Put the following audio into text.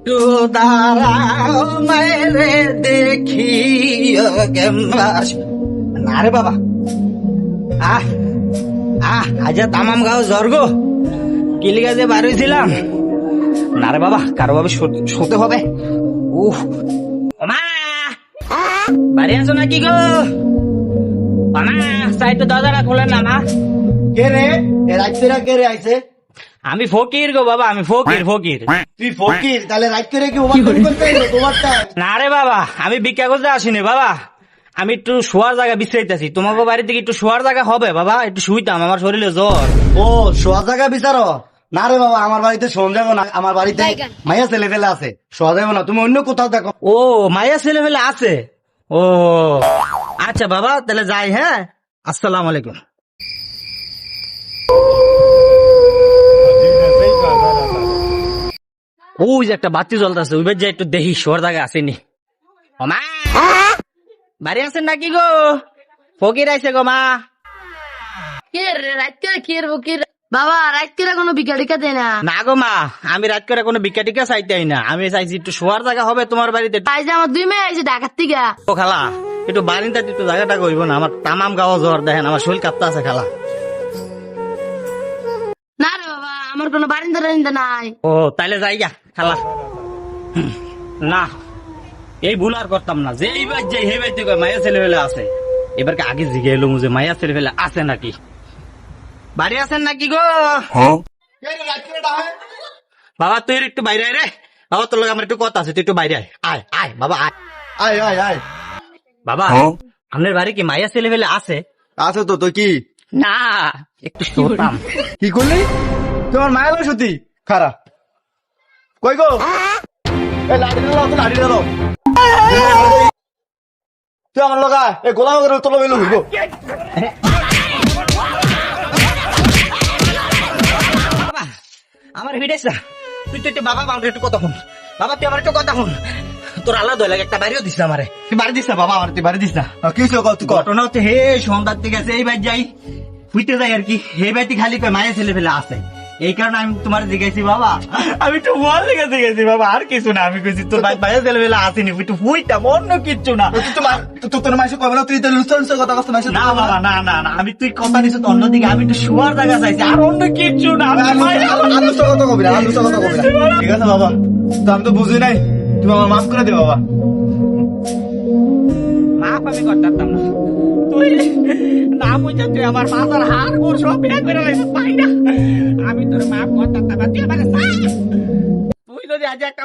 একটু দাঁড়াও মেরে দেখি না রে বাবা, আজ তামাম গাও জর্গো কিলি গাছে বার হয়েছিলাম না রে বাবা, কারো ভাবে শুতে হবে। মা বাড়ি আছো নাকি গো? মা সাইডে দরজাটা খোলেন না মা। কে রে রাইতেরা কে রে আইছে? আমি ফকির গো বাবা, আমি ফকির। তুই ফকির, তাহলে রাইত করে কি ওভারটাইম করতে আইলো তোমারটা? না রে বাবা, আমি ভিক্ষা করতে আসিনি বাবা, আমি একটু শোয়ার জায়গা বিশ্রাইতেছি। তোমাকে বাড়ি থেকে একটু শোয়ার জায়গা হবে বাবা? একটু শুইতাম, আমার শরীরে জ্বর। ও শোয়া জায়গা বিচারো? না রে বাবা, আমার বাড়িতে শোন যাবো না, আমার বাড়িতে মাইয়া ছেলে ফেলে আছে, শোয়া যাবো না, তুমি অন্য কোথাও দেখো। ও মায়া ছেলে ফেলে আছে? ও আচ্ছা বাবা, তাহলে যাই। হ্যাঁ, আসসালামু আলাইকুম। ওই যে একটা বাতি জ্বলতেছে, ওই যে একটু দেখি শোয়ার জায়গা আসেনি। ও মা বাড়ি আছেন নাকি গো? ফকির আইছে গো মা। কে রে রাত করে কি রে ফকির? বাবা রাত করে কোনো ভিক্ষা টিকা দেয় না। না গো মা, আমি রাত করে কোনো ভিক্ষা টিকা চাইতেই না, আমি চাইছি একটু শোয়ার জায়গা হবে তোমার বাড়িতে। তাই যে আমার 2 মেয়ে আইছে ঢাকার থেকে। ও খালা, একটু বাড়িতে একটু জায়গাটা করব না, আমার তামাম গাওয়া জ্বর, দেখেন আমার শরীর কাঁপতে আছে খালা। না রে বাবা, আমার কোনো বারিন্দা টারিন্দা নাই। ও তাইলে যাই গা খালা। না এই ভুল আর করতাম না, যে এইবার যে হে বাইতে মায়া ছেলে ফেলে আছে, এবার আগে জিগে এলো যে মায়া ছেলে ফেলে আছে নাকি, বাড়ি আছেন নাকি গো? বাবা তুই একটু বাইরে আয় রে বাবা, তোর লগে আমার একটু কথা আছে, তুই একটু বাইরে আয়। আয় বাবা আয়। আয় আয় আয়। বাবা আপনার বাড়ি কি মায়া ছেলে ফেলে আছে? আছে তো, তুই কি না একটু শুনতাম। কি করলি? তোমার মায়া লো সত্যি খারাপ। কই গো? এই লাঠিটা দাও তো, লাঠিটা দাও। তুই আমার লগা এই গোলাম করে তোলো বেলু হইব। বাবা আমার ভিড়েছ না, তুই তো একটু বাবা আমার একটু কথা শুন। বাবা তুই আমার একটু কথা শুন, তোর আলাদা লাগে একটা বাড়িও দিস না আমারে। তুই বাড়ি দিস না বাবা, আমার তুই বাড়ি দিস না। কি হইছে কও তুই? ঘটনা হচ্ছে হে সন্ধ্যার থেকে আছে এই বাড়ি যাই ফুইতে যাই আর কি, হে বাড়িতে খালি কয় মায়ের ছেলে ফেলে আছে, এই কারণে আমি তোমার জিজ্ঞাসি বাবা, আমি একটু মন লেগে জিজ্ঞাসি বাবা, আর কিছু না। আমি কইছি তোর মায়ের ছেলে ফেলে আসেনি, একটু ফুইতাম, অন্য কিচ্ছু না। তোর মাসে কবে তুই তো লুচন কথা কথা মাসে না বাবা না না না, আমি তুই কথা নিছ তো অন্যদিকে, আমি একটু শোয়ার জায়গা চাইছি, আর অন্য কিচ্ছু না। আলুচা কথা কবি না, আলুচা কথা কবি না। ঠিক আছে বাবা, তো আমি তো বুঝি নাই, তুমি আমার মাফ করে দে বাবা। মাপ আমি করতাম না, তুই না বুঝা তুই আমার মাথার হাড় গোড় সব বের করে লাইছিস, পাই না আমি তোর মাপ করতাম না, তুই আমার তুই যদি আজ একটা